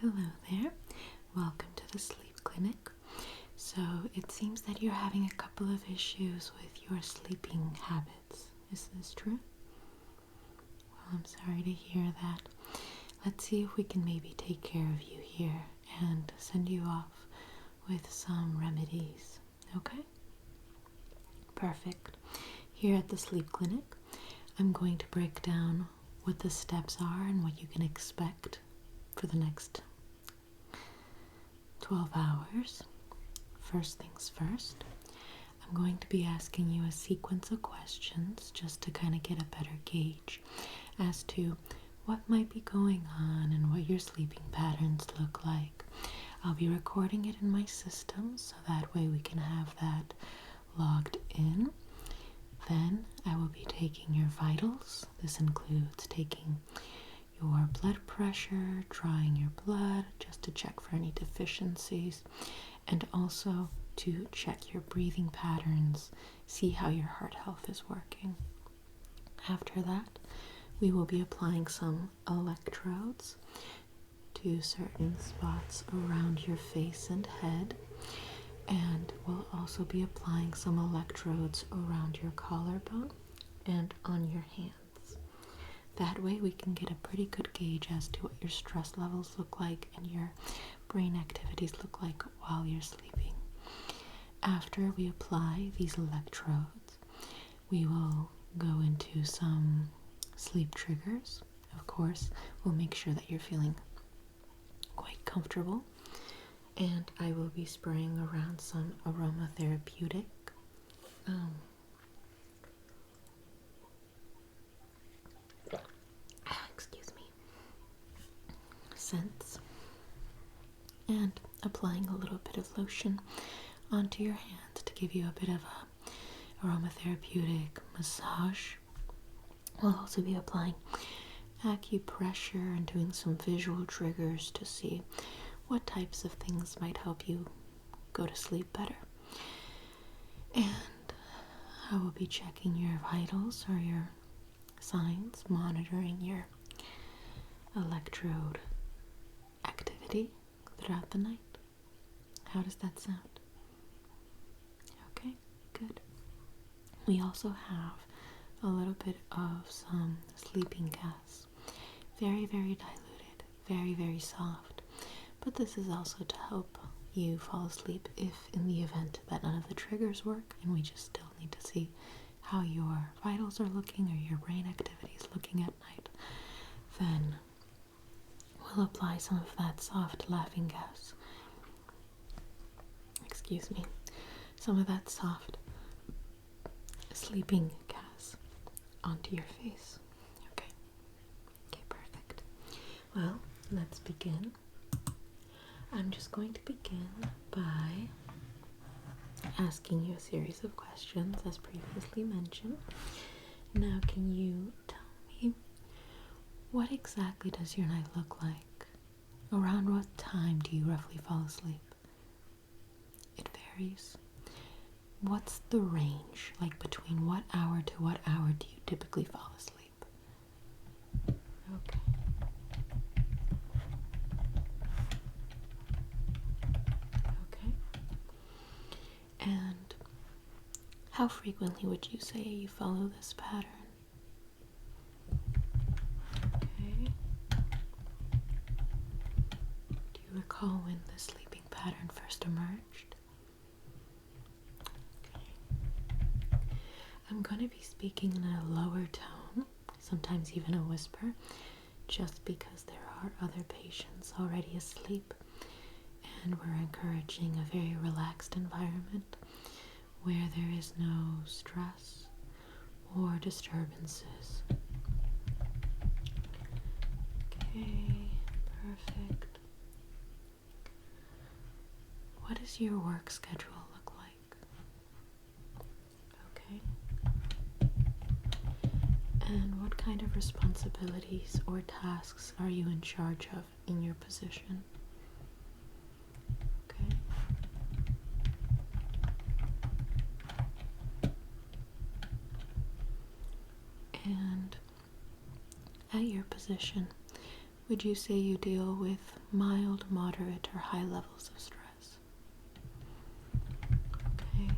Hello there. Welcome to the sleep clinic. So it seems that you're having a couple of issues with your sleeping habits. Is this true? Well, I'm sorry to hear that. Let's see if we can maybe take care of you here and send you off with some remedies. Okay? Perfect. Here at the sleep clinic, I'm going to break down what the steps are and what you can expect for the next 12 hours. First things first, I'm going to be asking you a sequence of questions just to kind of get a better gauge as to what might be going on and what your sleeping patterns look like. I'll be recording it in my system so that way we can have that logged in. Then I will be taking your vitals. This includes taking your blood pressure, drawing your blood just to check for any deficiencies, and also to check your breathing patterns, see how your heart health is working. After that, we will be applying some electrodes to certain spots around your face and head, and we'll also be applying some electrodes around your collarbone and on your hands. That way we can get a pretty good gauge as to what your stress levels look like and your brain activities look like while you're sleeping. After we apply these electrodes, we will go into some sleep triggers. Of course, we'll make sure that you're feeling quite comfortable, and I will be spraying around some aromatherapeutic scents, and applying a little bit of lotion onto your hands to give you a bit of a aromatherapeutic massage. We'll also be applying acupressure and doing some visual triggers to see what types of things might help you go to sleep better. And I will be checking your vitals or your signs, monitoring your electrode activity throughout the night. How does that sound? Okay, good. We also have a little bit of some sleeping gas. Very, very diluted, very, very soft. But this is also to help you fall asleep if in the event that none of the triggers work and we just still need to see how your vitals are looking or your brain activity is looking at night, then we'll apply some of that soft laughing gas. Some of that soft sleeping gas onto your face. Okay, perfect. Well, let's begin. I'm just going to begin by asking you a series of questions as previously mentioned. Now, can you tell me, what exactly does your night look like? Around what time do you roughly fall asleep? It varies. What's the range? Like between what hour to what hour do you typically fall asleep? Okay. Okay. And how frequently would you say you follow this pattern? Okay. Do you recall when the sleeping pattern first emerged? Okay. I'm going to be speaking in a lower tone, sometimes even a whisper, just because there are other patients already asleep, and we're encouraging a very relaxed environment where there is no stress or disturbances. Okay, perfect. What does your work schedule look like? Okay. And what kind of responsibilities or tasks are you in charge of in your position? Okay. And at your position, Would you say you deal with mild, moderate, or high levels of stress? Okay.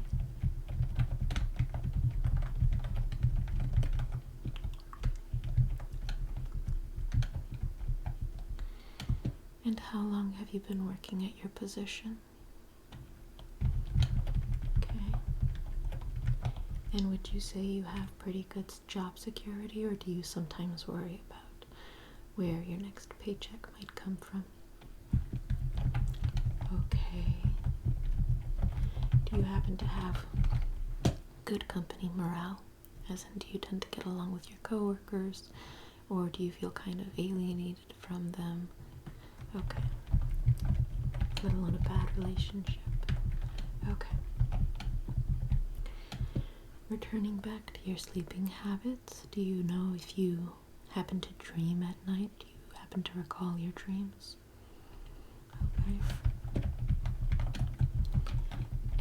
And how long have you been working at your position? Okay. And would you say you have pretty good job security, or do you sometimes worry about where your next paycheck might come from? Okay. Do you happen to have good company morale? As in, do you tend to get along with your coworkers, or do you feel kind of alienated from them? Okay. Let alone a bad relationship. Okay. Returning back to your sleeping habits, do you know if you happen to dream at night? Do you happen to recall your dreams? Okay.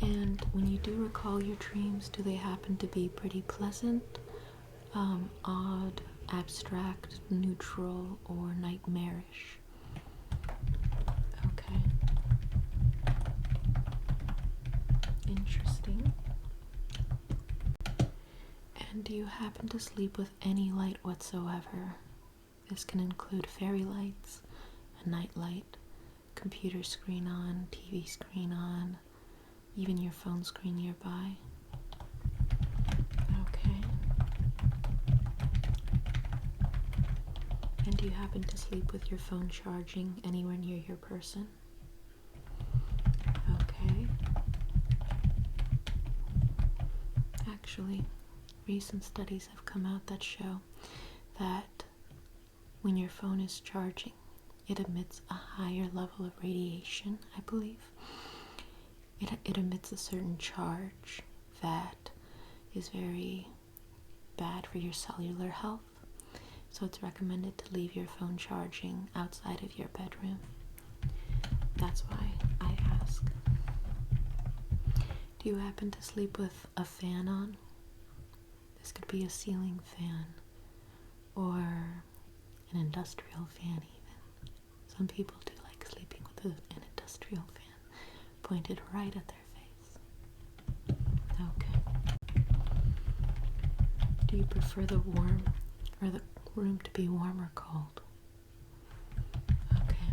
And when you do recall your dreams, do they happen to be pretty pleasant, odd, abstract, neutral, or nightmarish? Okay. Interesting. And do you happen to sleep with any light whatsoever? This can include fairy lights, a night light, computer screen on, TV screen on, even your phone screen nearby. Okay. And do you happen to sleep with your phone charging anywhere near your person? Okay. Actually, recent studies have come out that show that when your phone is charging, it emits a higher level of radiation, I believe. It emits a certain charge that is very bad for your cellular health. So it's recommended to leave your phone charging outside of your bedroom. That's why I ask. Do you happen to sleep with a fan on? This could be a ceiling fan or an industrial fan even. Some people do like sleeping with an industrial fan pointed right at their face. Okay. Do you prefer the room to be warm or cold? Okay.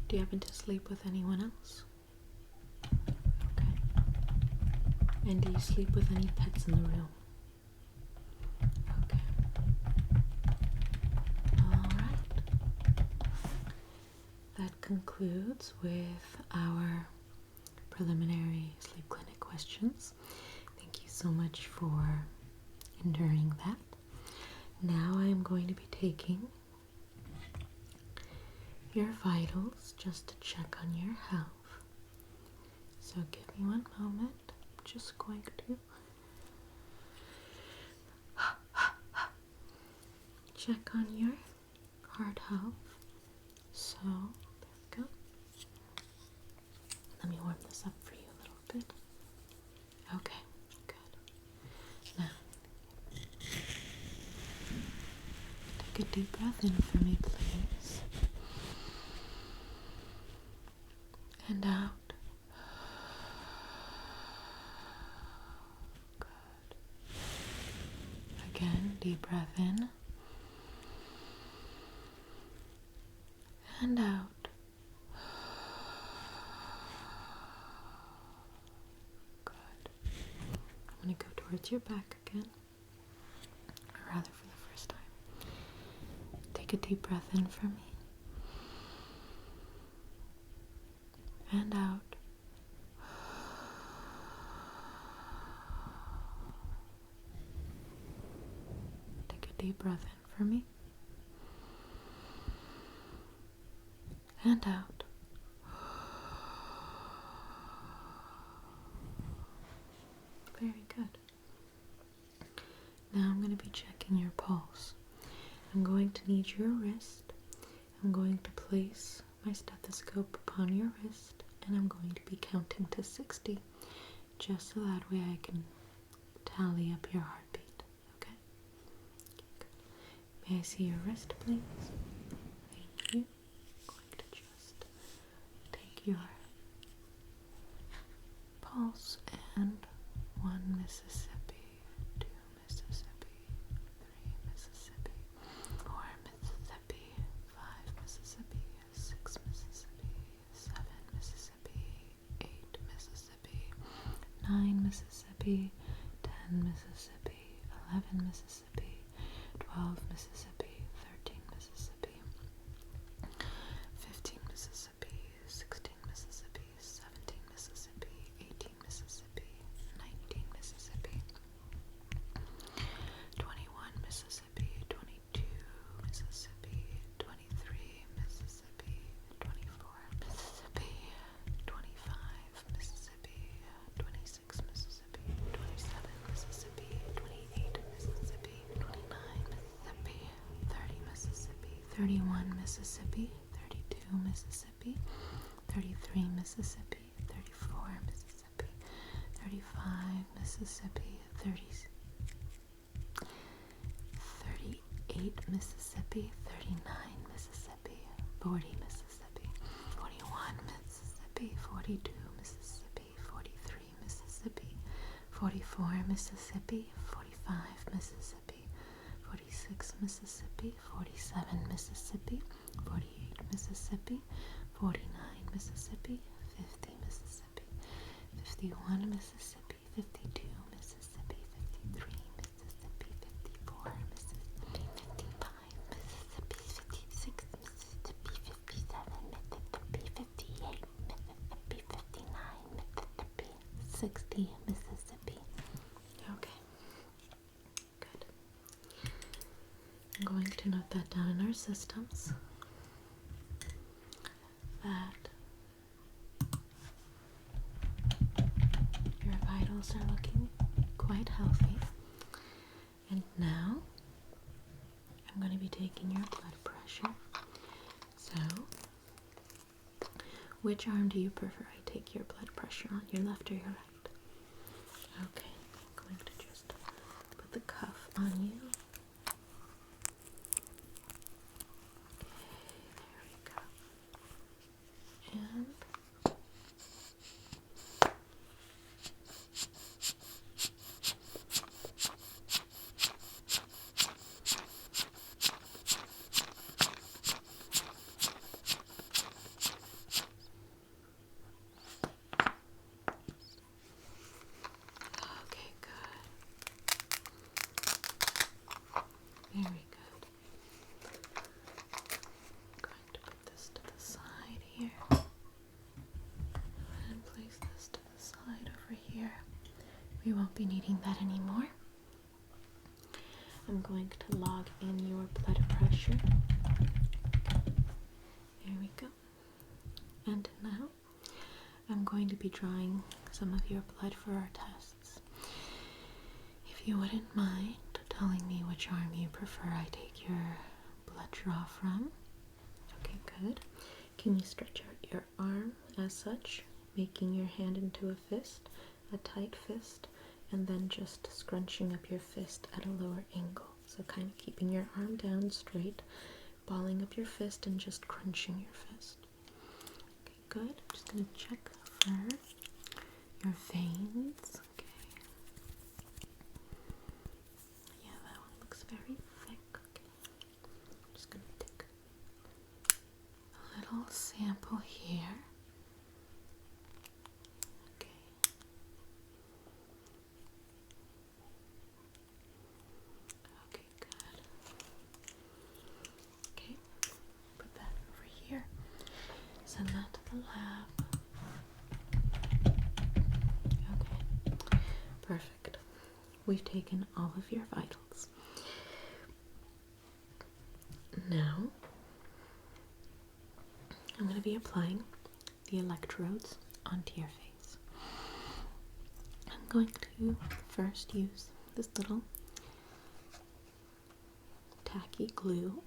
Do you happen to sleep with anyone else? Okay. And do you sleep with any pets in the room? Okay. Alright. That concludes with our preliminary sleep clinic questions. Thank you so much for enduring that. Now I am going to be taking your vitals just to check on your health. So give me one moment. I'm just going to check on your heart health. So there we go. Let me warm this up for you a little bit. Okay, good. Now, take a deep breath in for me, please. And out. Good. Again, deep breath in. And out. Good. I'm going to go towards your back again. Or rather for the first time. Take a deep breath in for me. And out. Take a deep breath in for me. And out. Very good. Now I'm going to be checking your pulse. I'm going to need your wrist. I'm going to place my stethoscope upon your wrist, and I'm going to be counting to 60, just so that way I can tally up your heartbeat. Okay? Good. May I see your wrist, please? Thank you. I'm going to just take your pulse and 1 Mississippi, 2 Mississippi, 3 Mississippi, 4 Mississippi, 5 Mississippi, 6 Mississippi, 7 Mississippi, 8 Mississippi, 9 Mississippi, 10 Mississippi, 11 Mississippi, 12 Mississippi, 13 Mississippi, 15 Mississippi, 16 Mississippi, 17 Mississippi, 18 Mississippi, 19 Mississippi, 21 Mississippi, 22 Mississippi, 23 Mississippi, 24 Mississippi, 25 Mississippi, 26 Mississippi, 27 Mississippi, 28 Mississippi, 29 Mississippi, 30 Mississippi, 31 Mississippi, 32 Mississippi, 33 Mississippi, 34 Mississippi, 35 Mississippi, 38 Mississippi, 39 Mississippi, 40 Mississippi, 41 Mississippi, 42 Mississippi, 43 Mississippi, 44 Mississippi, 45 Mississippi, 46 Mississippi, 47 Mississippi, 48 Mississippi, 49 Mississippi, 50 Mississippi, 51 Mississippi, 52 Mississippi, 53 Mississippi, 54 Mississippi, 55 Mississippi, 56 Mississippi, 57 Mississippi, 58 Mississippi, 59 Mississippi, 60 Mississippi. Okay, good. I'm going to note that down in our systems. That your vitals are looking quite healthy. And now I'm going to be taking your blood pressure. So, which arm do you prefer I take your blood pressure on, your left or your right? Okay, I'm going to just put the cuff on you. And okay, good. Very good. I'm going to put this to the side here. And place this to the side over here. We won't be needing that anymore. I'm going to log in your blood pressure. There we go. And now I'm going to be drawing some of your blood for our tests. If you wouldn't mind telling me which arm you prefer I take your blood draw from. Okay, good. Can you stretch out your arm as such, making your hand into a fist, a tight fist, and then just scrunching up your fist at a lower angle. So kind of keeping your arm down straight, balling up your fist, and just crunching your fist. Okay, good. I'm just going to check for your veins. Okay. Yeah, that one looks very thick. Okay. I'm just going to take a little sample here. Okay. Okay, good. Okay, put that over here. Send that to the lab. Okay, perfect. We've taken all of your vitals. Now, I'm going to be applying the electrodes onto your face. I'm going to first use this little tacky glue,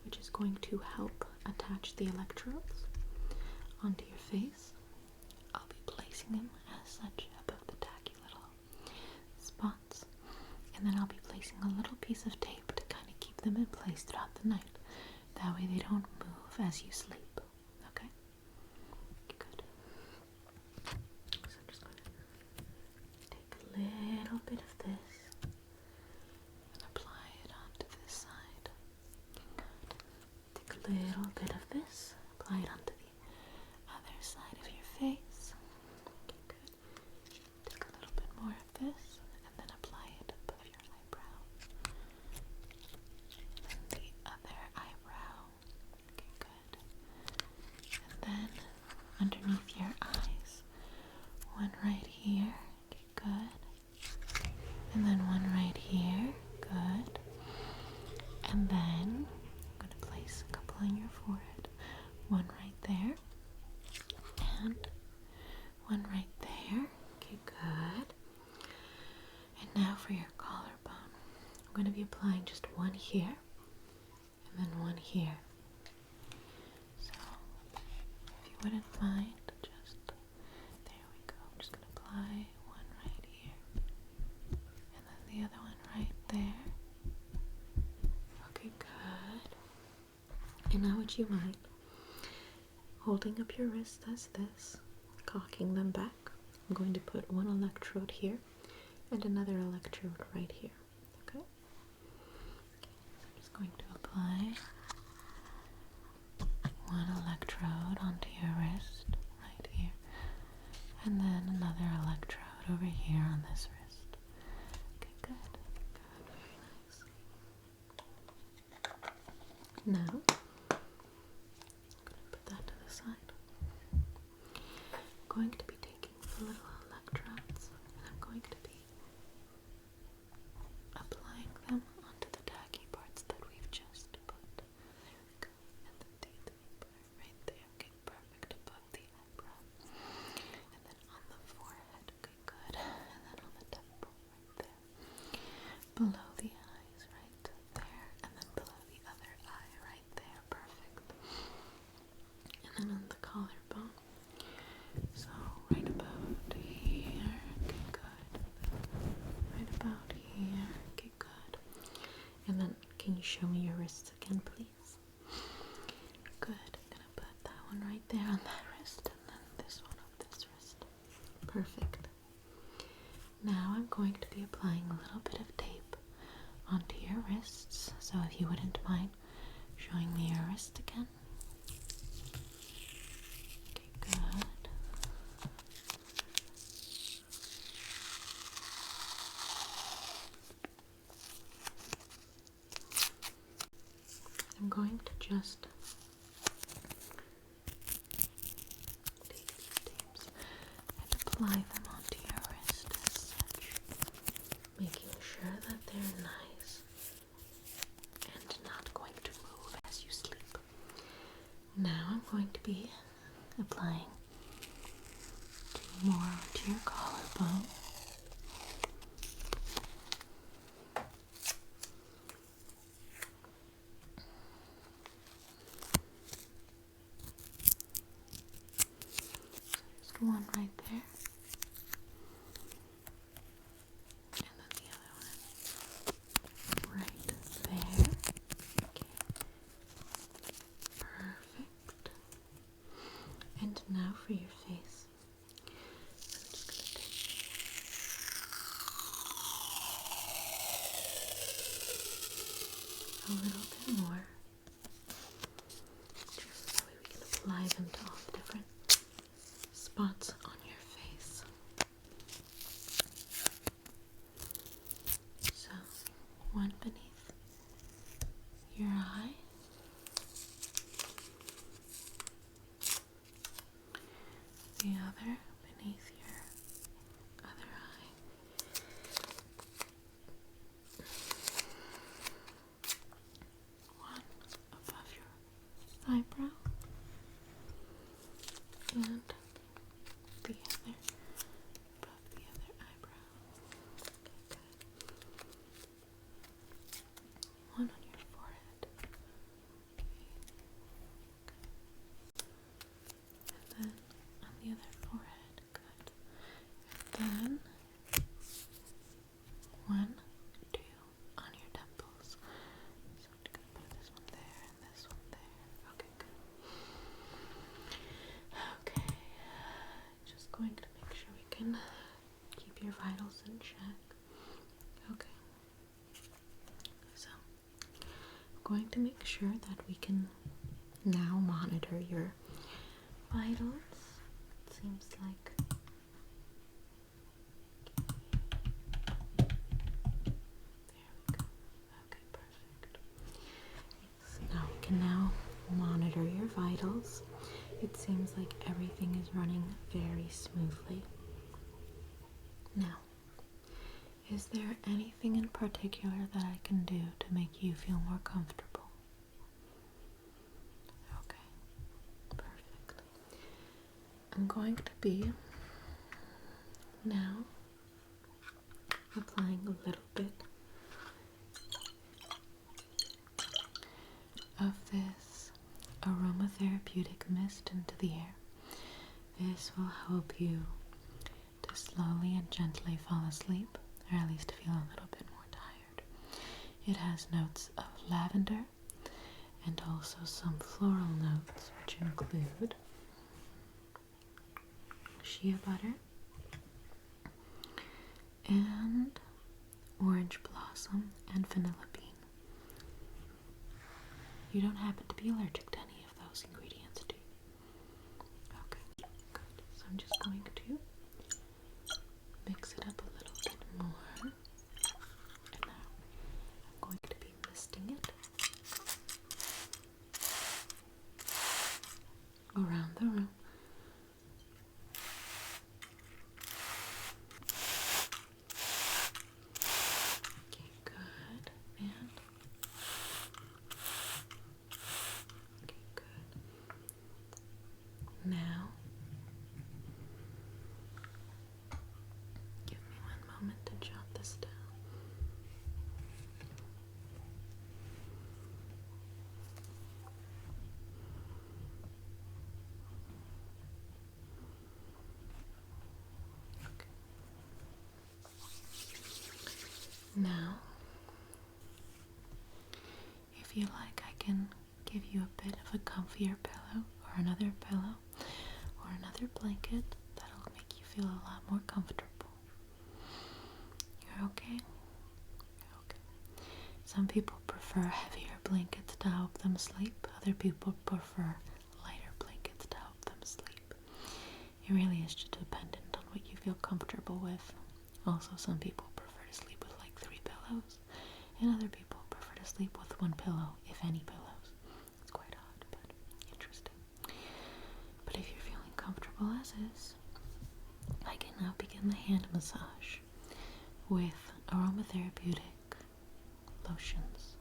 which is going to help attach the electrodes onto your face. I'll be placing them as such above the tacky little spots And then I'll be placing a little piece of tape to kind of keep them in place throughout the night. That way they don't move as you sleep. Okay? Good. So I'm just going to take a little bit of this and apply it onto this side. Good. Take a little bit of this, apply it onto the other side of your face. Okay, good. Take a little bit more of this and then apply it above your eyebrow. And the other eyebrow. Okay, good. And then underneath your eyes. One right here. Okay, good. And then one right here. Good. And then I'm going to place a couple on your forehead. One right there. And one right there. Okay, good. And now for your collarbone. I'm going to be applying just one here and then one here. So, if you wouldn't mind, just, there we go. I'm just going to apply one right here and then the other one right there. Okay, good. And now would you mind holding up your wrist as this, cocking them back? I'm going to put one electrode here and another electrode right here. Okay? So I'm just going to apply one electrode onto your wrist right here, and then another electrode over here on this wrist. Okay, good. Good, very nice. Now, I'm going to put that to the side. I'm going to be taking the little electrodes and I'm going to be applying them onto the tacky parts that we've just put. There we go. And then the other part right there. Okay, perfect. Above the eyebrow. And then on the forehead. Okay, good. And then on the temple right there. Below the eyes right there. And then below the other eye right there. Perfect. And then on the collarbone. So right about here. Okay, good. Right about here. Okay, good. And then can you show me your wrists again, please? Good. I'm gonna put that one right there on that wrist and then this one on this wrist. Perfect. Now I'm going to be applying a little bit of tape onto your wrists. So if you wouldn't mind showing me your wrist again. Okay, good. I'm going to just take these tapes and apply them onto your wrist as such, making sure that they're nice and not going to move as you sleep. Now I'm going to be applying two more onto your collarbone. One right there, and then the other one right there. Okay, perfect. And now for your face. I'm just going to take a little bit more, just so we can apply them to all the different spots on your face. So, one beneath your eye, the other beneath your other eye, one above your eyebrow, and the other above the other eyebrow. Okay, good. going to make sure that we can now monitor your vitals. It seems like there we go. Okay, perfect. Yes, now we can now monitor your vitals. It seems like everything is running very smoothly. Now, is there anything in particular that I can do to make you feel more comfortable? Okay, perfect. I'm going to be now applying a little bit of this aromatherapeutic mist into the air. This will help you to slowly and gently fall asleep, or at least feel a little bit more tired. It has notes of lavender and also some floral notes, which include shea butter and orange blossom and vanilla bean. You don't happen to be allergic to any of those ingredients, do you? Okay, good. So I'm just going to mix it up a little bit more. And now I'm going to be misting it around the room. Okay, good. And okay, good. Now give me one moment to jot this down. Okay. Now, if you like, I can give you a bit of a comfier pillow, or another pillow, or another blanket that'll make you feel a lot more comfortable. You're okay? Okay. Some people prefer heavier blankets to help them sleep. Other people prefer lighter blankets to help them sleep. It really is just dependent on what you feel comfortable with. Also, some people prefer to sleep with like 3 pillows, and other people prefer to sleep with 1 pillow, if any pillows. It's quite odd, but interesting. But if you're feeling comfortable as is, I can now begin the hand massage with aromatherapeutic lotions,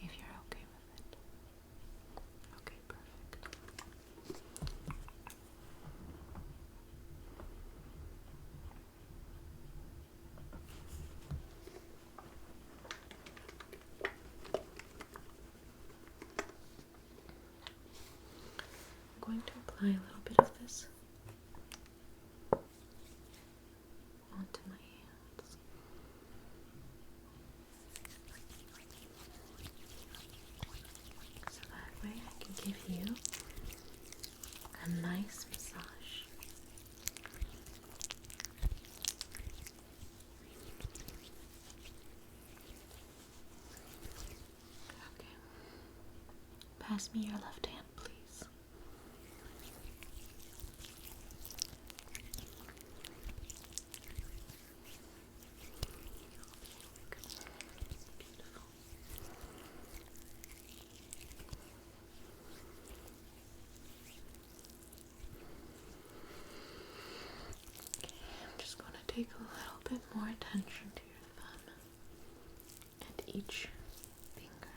if you're okay with it. Okay, perfect. I'm going to apply a little bit of this onto my hands. So that way I can give you a nice massage. Okay. Pass me your left hand, please. Beautiful. I'm just going to take a little bit more attention to your thumb and each finger.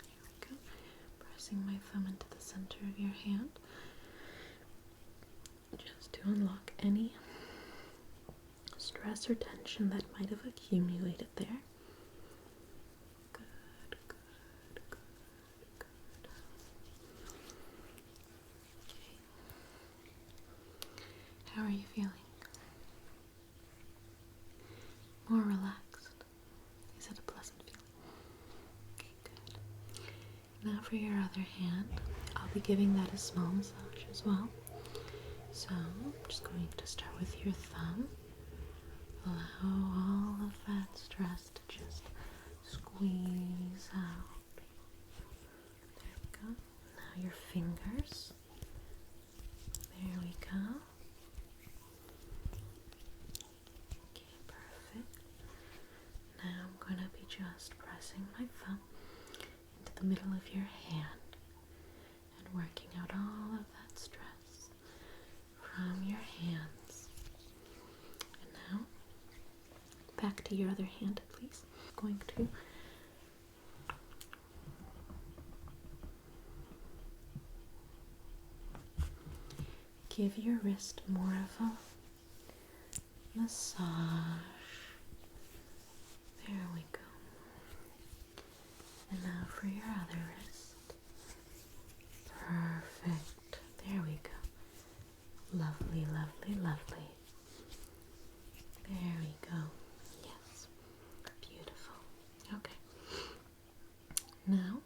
Here we go. Pressing my thumb into the center of your hand just to unlock any stress or tension that might have accumulated there. Good, good, good, good. Okay. How are you feeling? More relaxed? Is it a pleasant feeling? Okay, good. Now for your other hand, I'll be giving that a small massage as well. So I'm just going to start with your thumb. Allow all of that stress to just just pressing my thumb into the middle of your hand and working out all of that stress from your hands. And now, back to your other hand, please. I'm going to give your wrist more of a massage. There we go. And now for your other wrist. Perfect. There we go. Lovely, lovely, lovely. There we go. Yes. Beautiful. Okay. Now,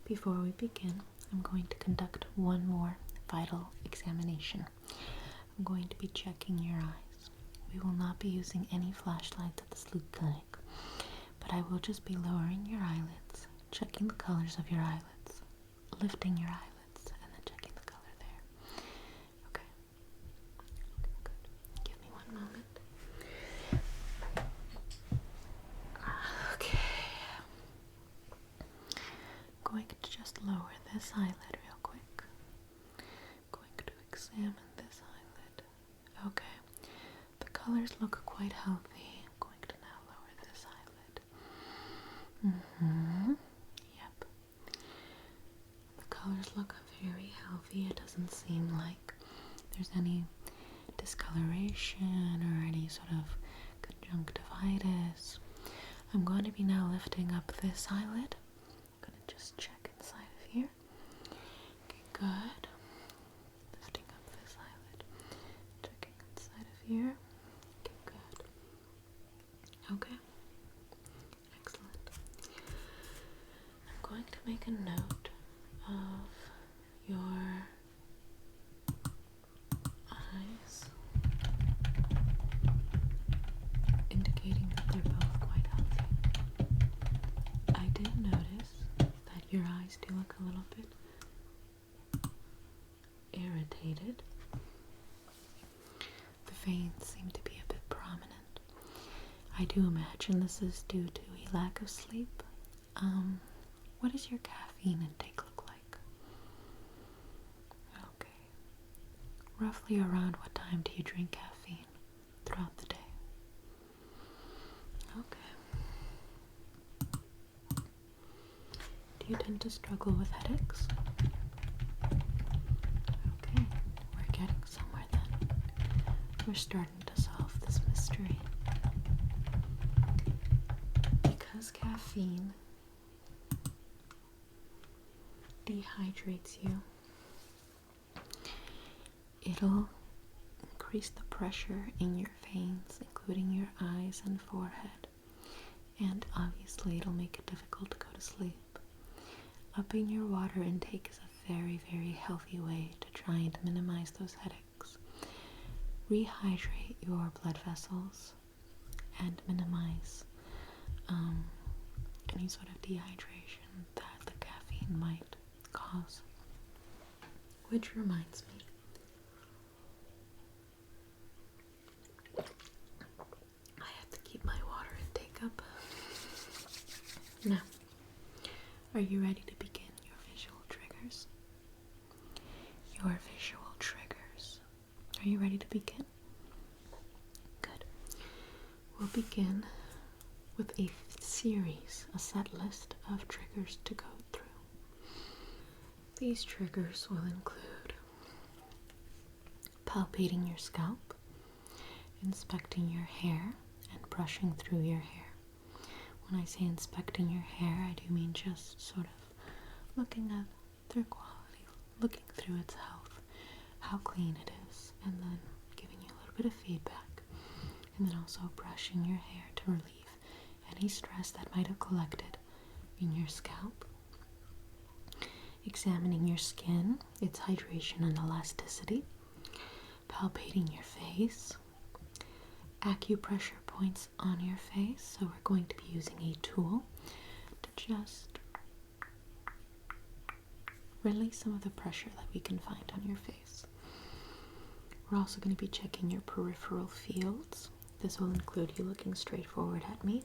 before we begin, I'm going to conduct one more vital examination. I'm going to be checking your eyes. We will not be using any flashlights at the sleep clinic, but I will just be lowering your eyelids, checking the colors of your eyelids, lifting your eyelids, and then checking the color there. Okay. Okay, good. Give me one moment. Okay. I'm going to just lower this eyelid real quick. Going to examine this eyelid. Okay. The colors look quite healthy. I'm going to now lower this eyelid. Yep. The colors look very healthy. It doesn't seem like there's any discoloration or any sort of conjunctivitis. I'm going to be now lifting up this eyelid. I'm going to just check inside of here. Okay, good. Lifting up this eyelid. Checking inside of here. Okay, good. Okay. Excellent. I'm going to make a note of your eyes, indicating that they're both quite healthy. I did notice that your eyes do look a little bit irritated. The veins seem to be a bit prominent. I do imagine this is due to a lack of sleep. What does your caffeine intake look like? Okay. Roughly around what time do you drink caffeine throughout the day? Okay. Do you tend to struggle with headaches? Okay, we're getting somewhere then. We're starting to solve this mystery. Because caffeine dehydrates you, it'll increase the pressure in your veins, including your eyes and forehead, and obviously it'll make it difficult to go to sleep. Upping your water intake is a very, very healthy way to try and minimize those headaches. Rehydrate your blood vessels and minimize any sort of dehydration that the caffeine might cause. Which reminds me, I have to keep my water intake up. Now, are you ready to begin your visual triggers? Your visual triggers. Are you ready to begin? Good. We'll begin with a series, a set list of triggers to go through. These triggers will include palpating your scalp, inspecting your hair, and brushing through your hair. When I say inspecting your hair, I do mean just sort of looking at their quality, looking through its health, how clean it is, and then giving you a little bit of feedback. And then also brushing your hair to relieve any stress that might have collected in your scalp. Examining your skin, its hydration and elasticity. Palpating your face. Acupressure points on your face, so we're going to be using a tool to just release some of the pressure that we can find on your face. We're also going to be checking your peripheral fields. This will include you looking straight forward at me,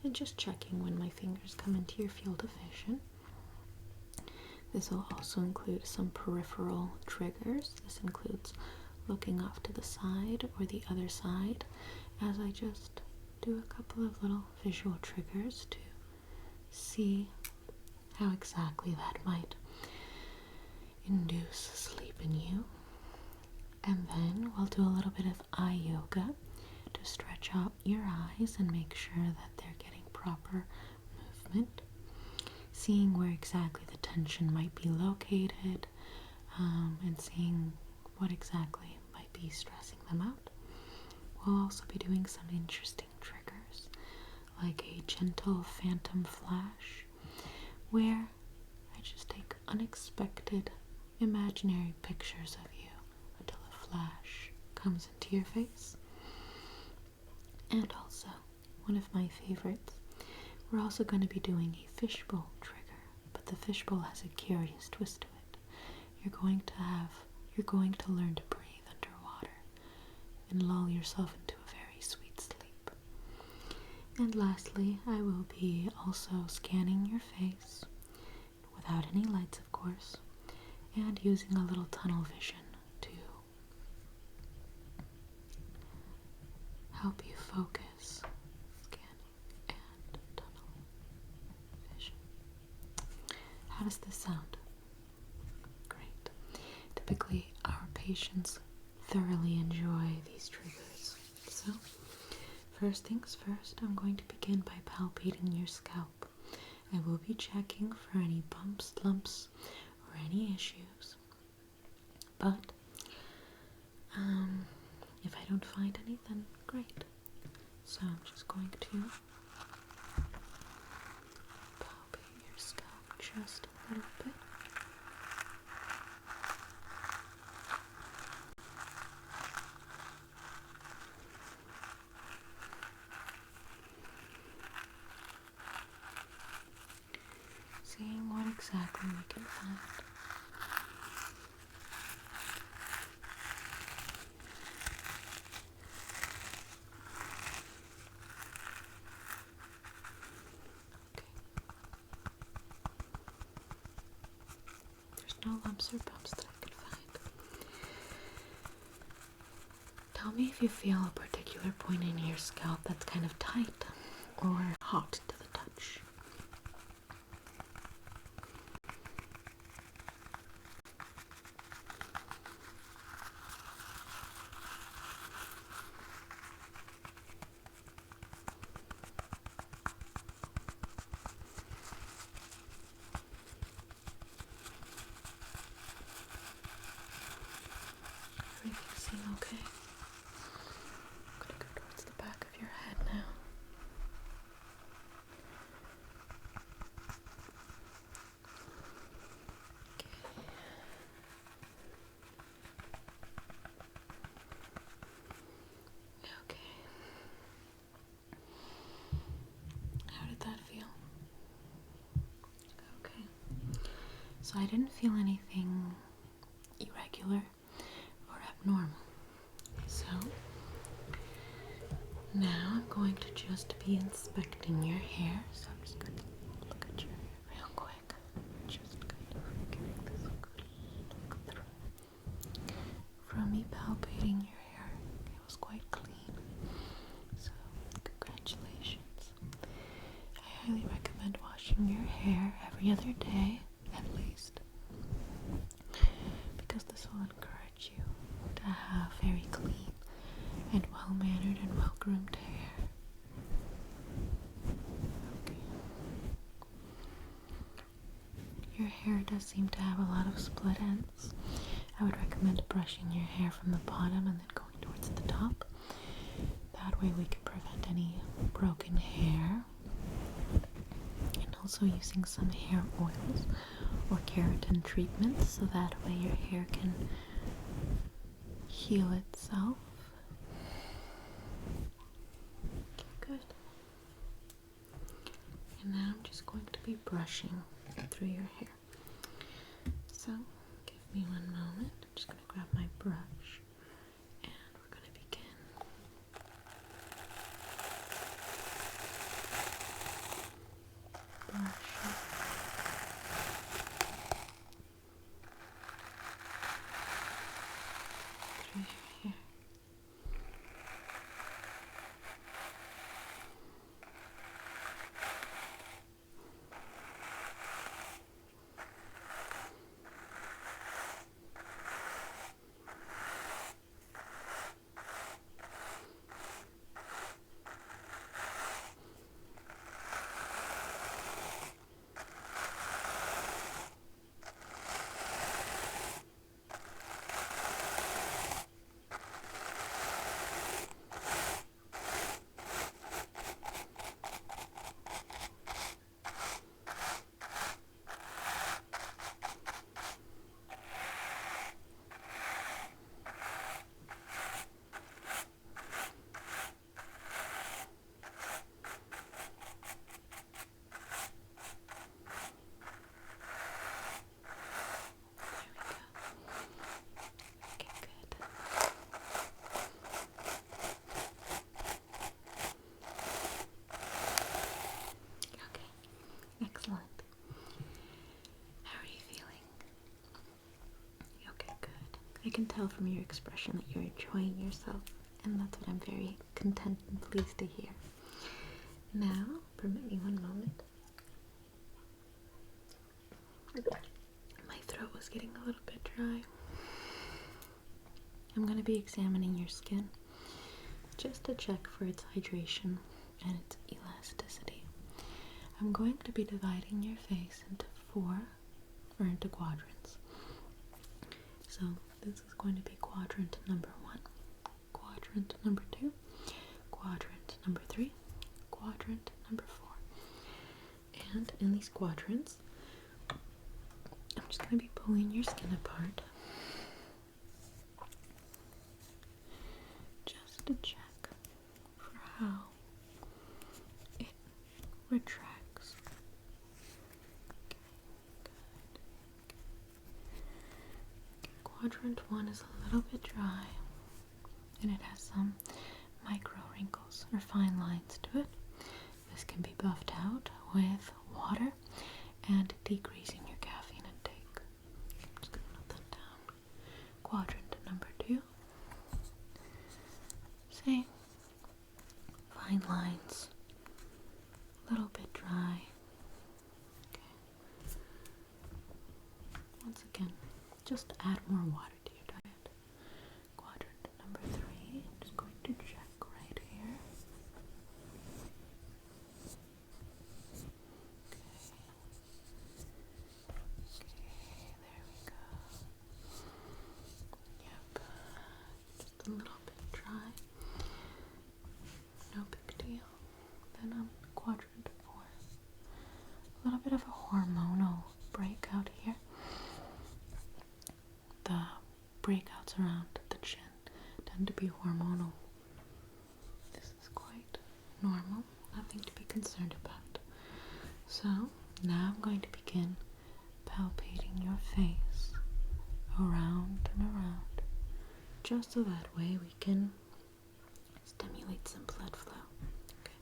and just checking when my fingers come into your field of vision. This will also include some peripheral triggers. This includes looking off to the side or the other side as I just do a couple of little visual triggers to see how exactly that might induce sleep in you. And then we'll do a little bit of eye yoga to stretch out your eyes and make sure that they're getting proper movement, seeing where exactly the tension might be located, and seeing what exactly might be stressing them out. We'll also be doing some interesting triggers, like a gentle phantom flash, where I just take unexpected imaginary pictures of you until a flash comes into your face. And also, one of my favorites, we're also going to be doing a fishbowl trigger, but the fishbowl has a curious twist to it. You're going to learn to breathe underwater and lull yourself into a very sweet sleep. And lastly, I will be also scanning your face, without any lights of course, and using a little tunnel vision to help you focus. Scanning and tunnel vision. How does this sound? Great. Typically, our patients thoroughly enjoy these triggers. So, first things first, I'm going to begin by palpating your scalp. I will be checking for any bumps, lumps, or any issues. But, if I don't find any, then great. So I'm just going to palpate your scalp just a little bit. Seeing what exactly we can find. No lumps or bumps that I can find. Tell me if you feel a particular point in your scalp that's kind of tight or hot to the touch. Everything seems okay. I'm going to go towards the back of your head now. Okay. How did that feel? Okay. So I didn't feel anything irregular or abnormal. So now I'm going to just be inspecting your hair. So I'm just going to look at your hair real quick. Just kind of giving this a good look through. From me palpating your hair, it was quite clean. So congratulations. I highly recommend washing your hair every other day at least, because this will encourage you to have very clean and well-mannered and well-groomed hair. Okay. Your hair does seem to have a lot of split ends. I would recommend brushing your hair from the bottom and then going towards the top. That way we can prevent any broken hair. And also using some hair oils or keratin treatments so that way your hair can heal itself. Okay, good. And now I'm just going to be brushing through your hair. So, give me one moment. I'm just going to grab my brush and we're going to begin. can tell from your expression that you're enjoying yourself, and that's what I'm very content and pleased to hear. Now, permit me one moment. My throat was getting a little bit dry. I'm going to be examining your skin just to check for its hydration and its elasticity. I'm going to be dividing your face into quadrants. So this is going to be quadrant number 1, quadrant number 2, quadrant number 3, quadrant number 4. And in these quadrants, I'm just going to be pulling your skin apart just to check for how it retracts. Quadrant 1 is a little bit dry, and it has some micro wrinkles or fine lines to it. This can be buffed out with water and decreasing your caffeine intake. I'm just going to note that down. Quadrant number 2. Same. Fine lines. A little bit dry. Okay. Once again, just add more water to your diet. Quadrant number 3. I'm just going to check right here. Okay, there we go. Yep. Just a little bit dry. No big deal. Then on quadrant 4. A little bit of a hormonal breakout here. The breakouts around the chin tend to be hormonal. This is quite normal, nothing to be concerned about. So now I'm going to begin palpating your face around and around, just so that way we can stimulate some blood flow. Okay.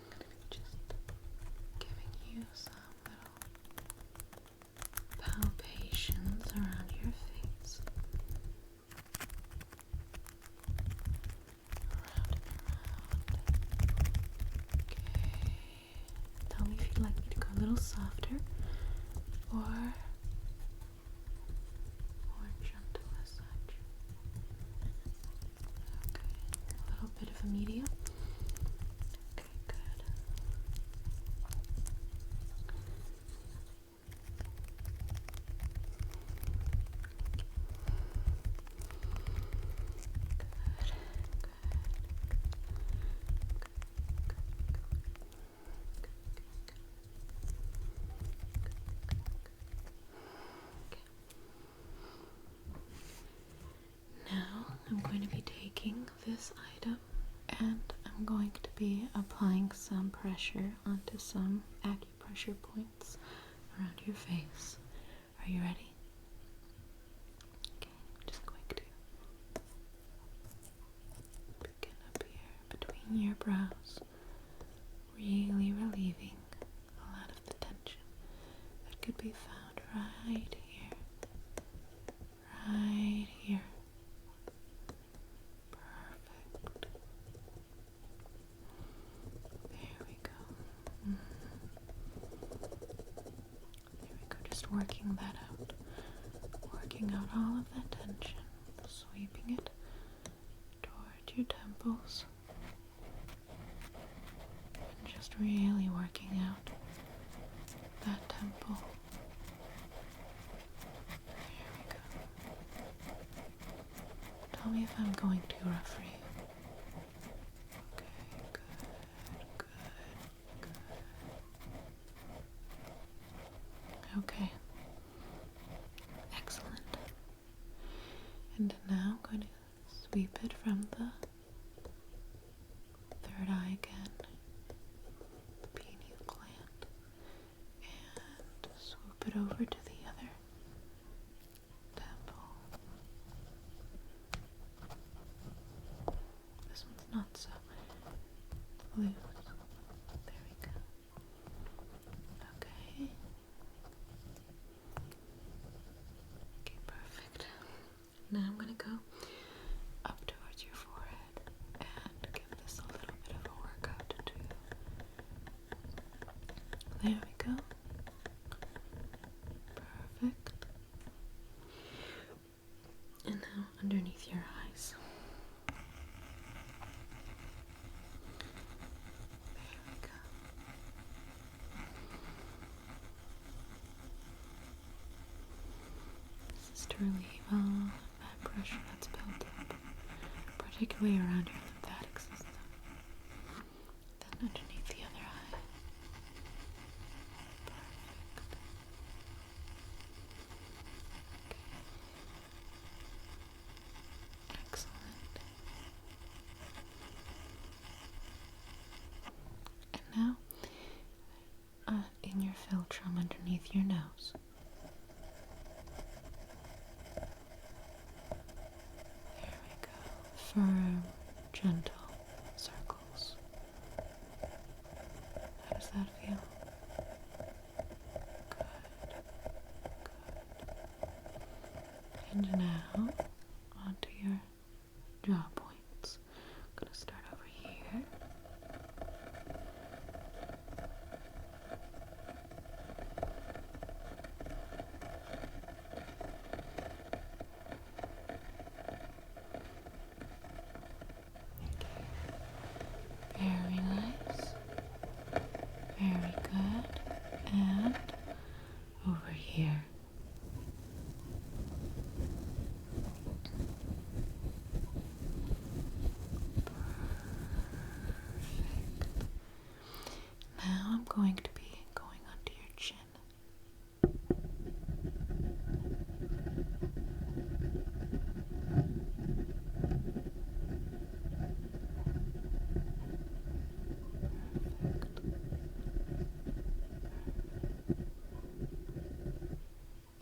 I'm going to be just giving you some little palpations around your face. Around and around. Okay. Tell me if you'd like me to go a little softer or more gentle as such. Okay. A little bit of a medium. Okay, good. Now I'm going to be taking this item and I'm going to be applying some pressure onto some acupressure points around your face. Are you ready? Okay, I'm just going to begin up here between your brows, really relieving a lot of the tension that could be found right here. Right here. Perfect. There we go. There we go. Just working that out. Working out all of that tension. Sweeping it towards your temples. And just really working out that temple. There we go. Tell me if I'm going too rough for you. Okay, good. Okay. Excellent. And now I'm going to sweep it from the third eye again, the pineal gland, and swoop it over to the other temple. This one's not so loose. There we go. Okay. Okay, perfect. There we go. Perfect. And now underneath your eyes. There we go. This is to relieve all that pressure that's built up, particularly around your lymphatic system. Then underneath the other eye. Perfect. Okay. Excellent. And now, in your philtrum underneath your nose. There we go. Firm, gentle circles. How does that feel? Good. Good. And now, onto your jaw points. I'm going to start over here. Very nice. Very good. And over here. Perfect. Now I'm going to be going onto your chin.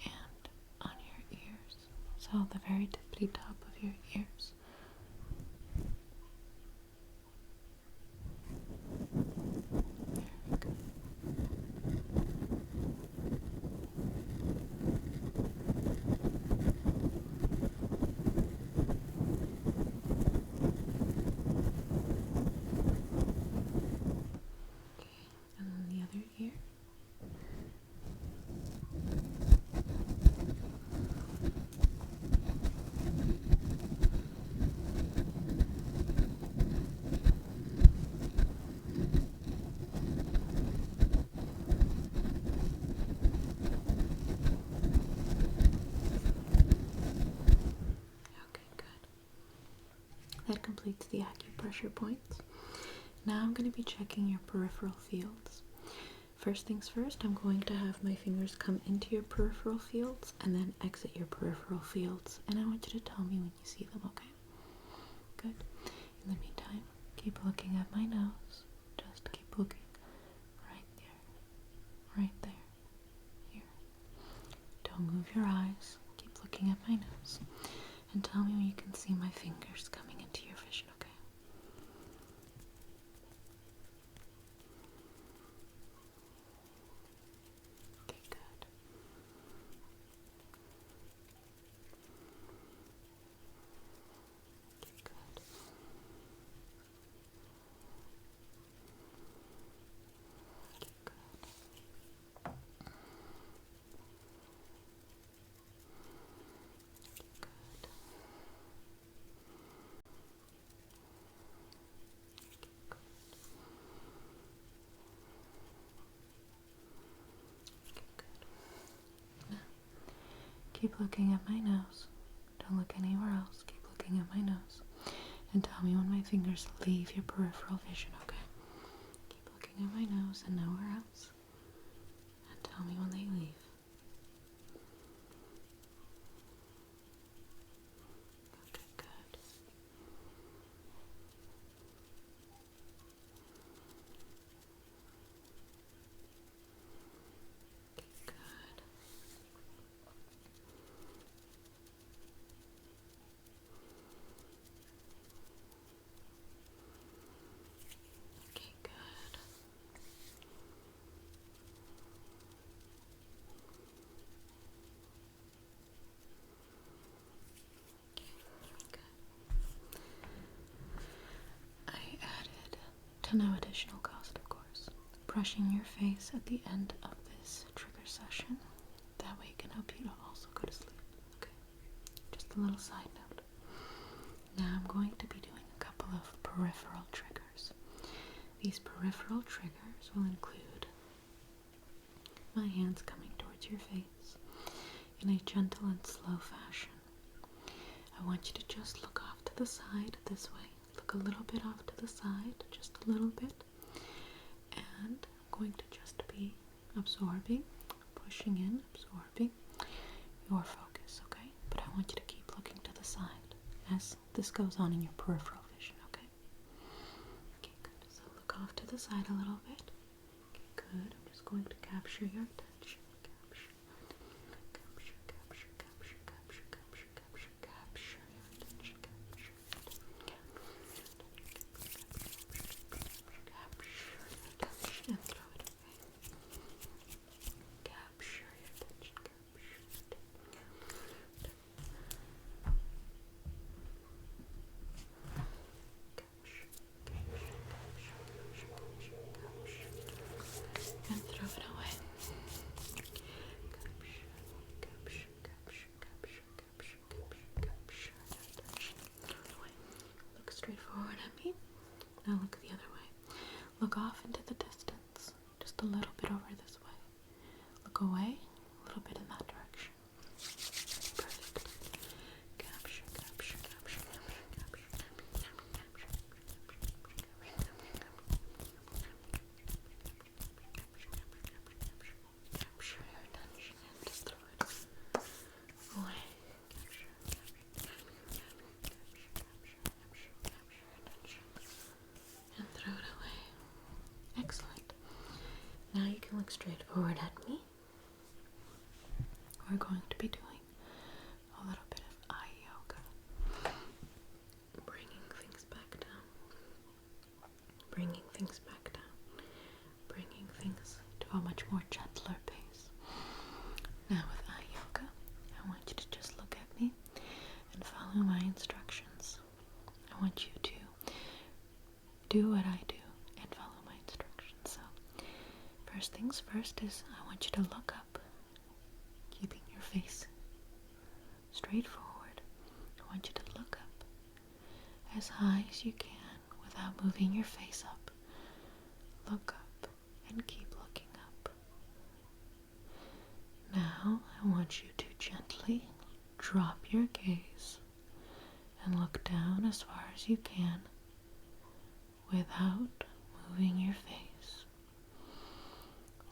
And on your ears. So the very tippity top of your ears. There we go. And then the other ear. Okay, good. That completes the acupressure points. Now I'm going to be checking your peripheral fields. First things first, I'm going to have my fingers come into your peripheral fields and then exit your peripheral fields. And I want you to tell me when you see them, okay? Good. In the meantime, keep looking at my nose. Just keep looking right there, here. Don't move your eyes. Keep looking at my nose. And tell me when you can see my fingers coming into your vision, okay? Okay, good. Okay, good. Okay, good. Good. Keep looking at my nose. Don't look anywhere else. Keep looking at my nose. And tell me when my fingers leave your peripheral vision, okay? Keep looking at my nose and nowhere else. And tell me when they leave. Okay, good. Okay, good. Okay, good. I added, to no additional cost of course, brushing your face at the end of this trigger session. That way it can help you to also go to sleep. Okay? Just a little side note. Now I'm going to be doing a couple of peripheral triggers. These peripheral triggers will include my hands coming towards your face in a gentle and slow fashion. I want you to just look off to the side this way. Look a little bit off to the side, just a little bit. And I'm going to just be absorbing, pushing in, absorbing your focus, okay? But I want you to keep looking to the side as this goes on in your peripheral vision, okay? Okay, good. So look off to the side a little bit. Okay, good. I'm just going to capture your attention. Capture your attention. Capture your attention. And throw it away. Capture your attention. And throw it away. Look straight forward at me. Now look the other way. Look off into the distance. Just a little bit over this way. Look away. A little bit in that direction. Perfect. Capture. Capture your attention and just throw it away. And throw it away. Excellent. Now you can look straight forward at me. We're going to be doing a little bit of eye yoga. Bringing things back down. Bringing things back down. Bringing things to a much more gentler pace. Now with eye yoga, I want you to just look at me and follow my instructions. I want you to do what I do and follow my instructions. So, first things first is I want you to look up, keeping your face straight forward. I want you to look up as high as you can without moving your face up. Look up and keep looking up. Now I want you to gently drop your gaze and look down as far as you can without moving your face.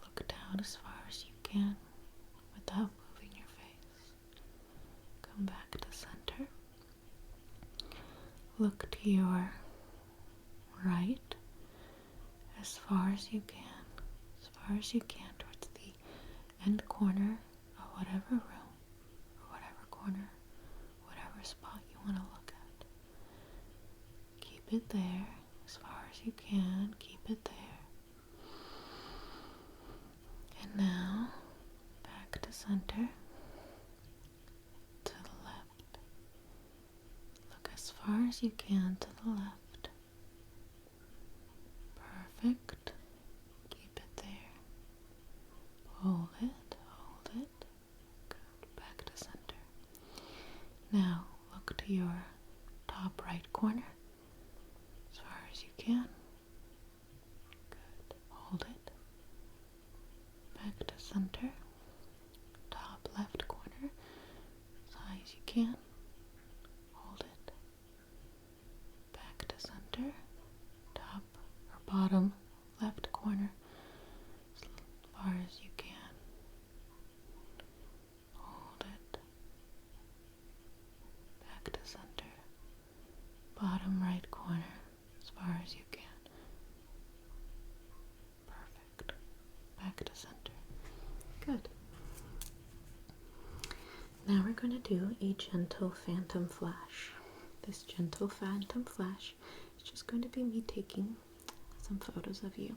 Look down as far as you can without moving your face. Come back to center. Look to your right as far as you can. As far as you can towards the end corner of whatever room or whatever corner, whatever spot you want to look at. Keep it there as far as you can. Keep it there. And now, back to center, to the left. Look as far as you can to the left. Perfect. Keep it there. Hold it, hold it. Good. Back to center. Now, look to your top right corner as far as you can. Good. Hold it. Back to center. Top left corner as high as you can. Hold it. Back to center. Top or bottom left corner as far as you can. Hold it. Back to center. Bottom right corner as far as you can. Perfect. Back to center. Good. Now we're going to do a gentle phantom flash. This gentle phantom flash is just going to be me taking some photos of you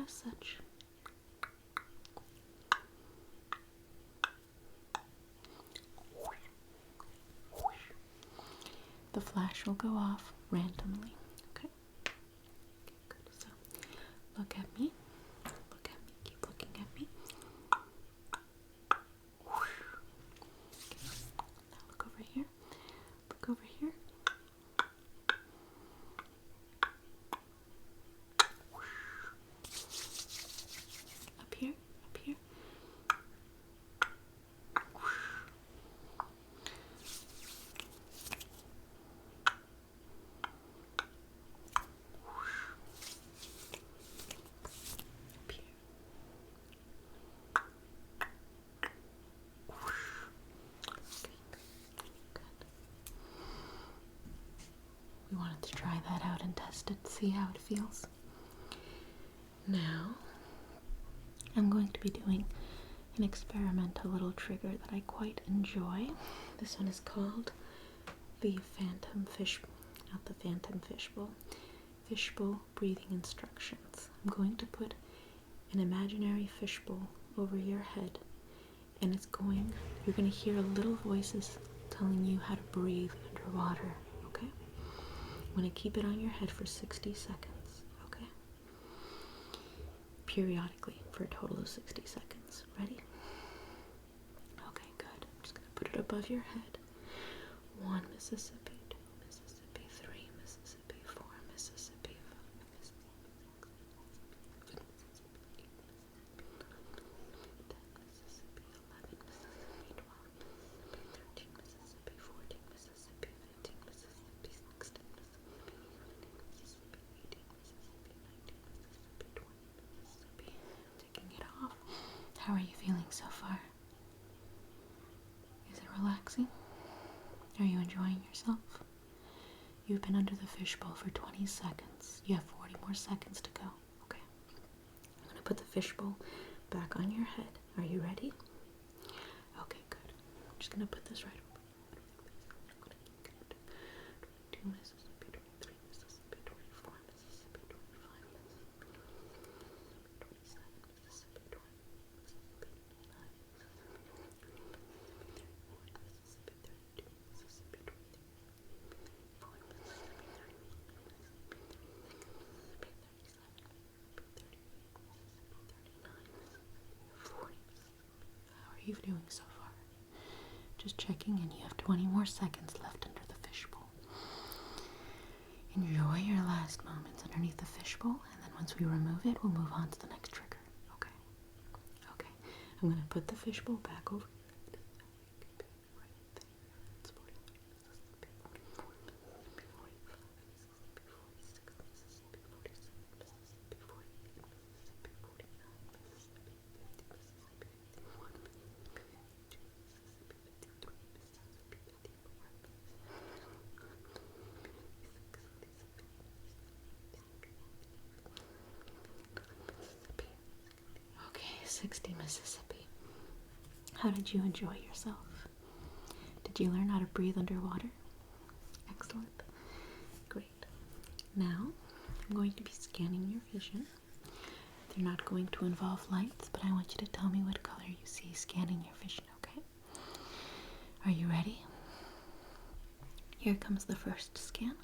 as such. The flash will go off randomly. Okay? Okay, good. So look at me. see how it feels. Now, I'm going to be doing an experimental little trigger that I quite enjoy. This one is called the Phantom Fish, not the Phantom Fishbowl. Fishbowl breathing instructions. I'm going to put an imaginary fishbowl over your head, and you're going to hear little voices telling you how to breathe underwater, okay? I'm going to keep it on your head for 60 seconds, okay? Periodically for a total of 60 seconds. Ready? Okay, good. I'm just going to put it above your head. 1 Mississippi, 2 Mississippi, 3 Mississippi, 4 Mississippi, 5 Mississippi, 6 Mississippi, 10 Mississippi, 11 Mississippi, 12 Mississippi, 13 Mississippi, 14 Mississippi, 15 Mississippi, 16 Mississippi, 18 Mississippi, 19 Mississippi, 20 Mississippi. Taking it off. How are you feeling so far? Is it relaxing? Are you enjoying yourself? You've been under the fishbowl for 20 seconds. You have 40 more seconds to go. Okay. I'm going to put the fishbowl back on your head. Are you ready? Okay, good. I'm just going to put this right over. 22 Mississippi, 23 Mississippi, 24 Mississippi, 25 Mississippi, 27 Mississippi, 20 Mississippi, 9 Mississippi, 32 Mississippi, 23 4 Mississippi, 30 How are you doing so far? Just checking in. You have 20 more seconds left under the fishbowl. Enjoy your last moments underneath the fishbowl, and then once we remove it, we'll move on to the next trigger. Okay? Okay. I'm going to put the fishbowl back over. Okay, 60 Mississippi. How did you enjoy yourself? Did you learn how to breathe underwater? Excellent. Great. Now, I'm going to be scanning your vision. They're not going to involve lights, but I want you to tell me what color you see scanning your vision, okay? Are you ready? Here comes the first scan.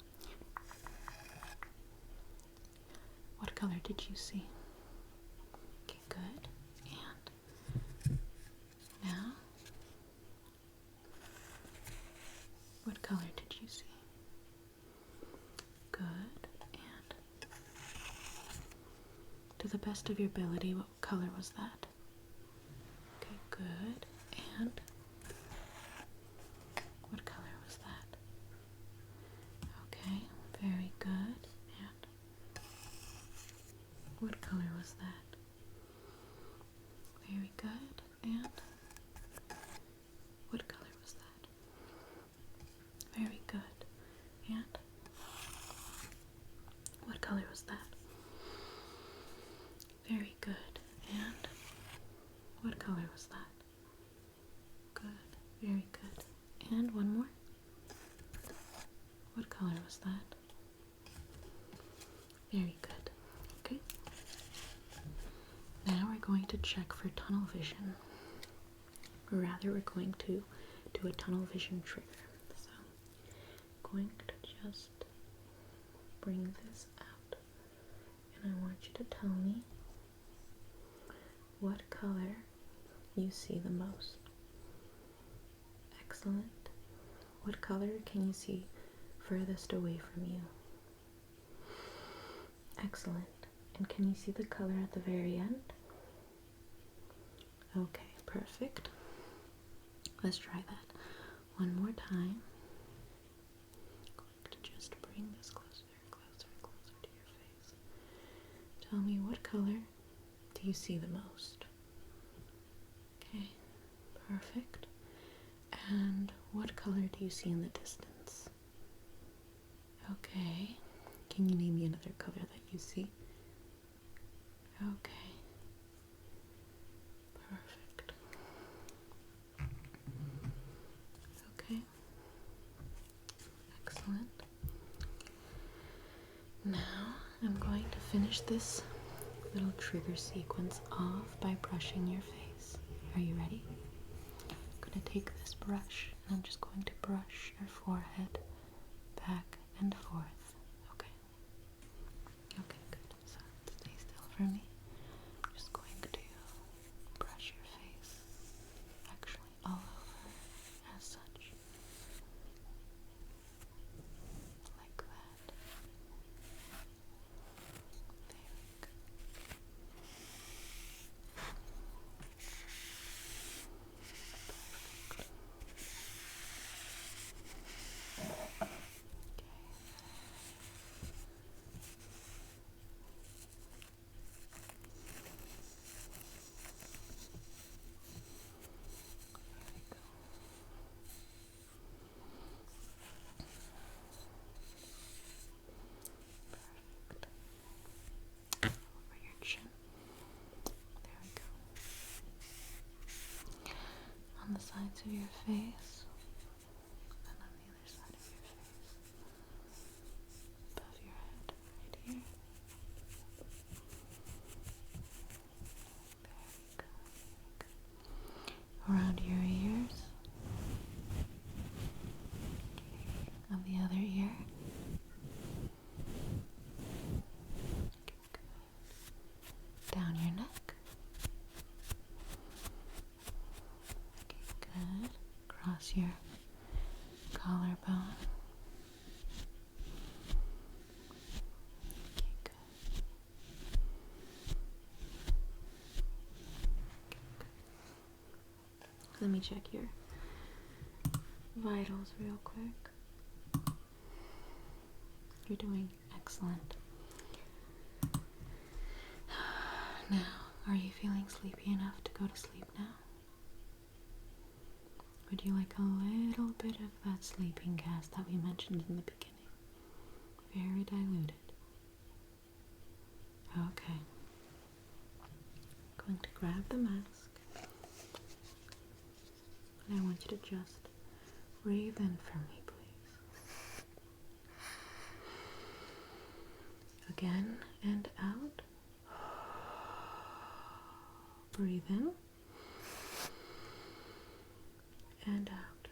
What color did you see? Okay, good. And now, what color did you see? Good. And to the best of your ability, what color was that? Okay, good. And what color was that? Okay, very good. And what color was that? Very good. And what color was that? Very good. And what color was that? Very good. And what color was that? Good. Very good. And one more. What color was that? Very good. Okay. Now we're going to check for tunnel vision. Or rather, we're going to do a tunnel vision trigger. So I'm going to just bring this out. And I want you to tell me what color you see the most. Excellent. What color can you see furthest away from you? Excellent. And can you see the color at the very end? Okay, perfect. Let's try that one more time. I'm going to just bring this closer, closer, closer to your face. Tell me, what color do you see the most? Okay, perfect. And what color do you see in the distance? Okay. Can you name me another color that you see? Okay. Perfect. Okay. Excellent. Now I'm going to finish this little trigger sequence off by brushing your face. Are you ready? I'm going to take this brush and I'm just going to brush your forehead back and forth. Okay. Okay, good. So stay still for me. I'm just going to brush your face, actually all over, as such. Like that. There we go. Over your chin. There we go. On the sides of your face, and on the other side of your face. Above your head, right here. There we go. Around your ears. Okay. On the other ear. Okay, good. Down your neck. Okay, good. Across your collarbone. Okay, good. Let me check your vitals real quick. You're doing excellent. Now, are you feeling sleepy enough to go to sleep now? Would you like a little bit of that sleeping gas that we mentioned in the beginning? Very diluted. Okay. I'm going to grab the mask. And I want you to just breathe in for me, please. Again and out. Breathe in. And out.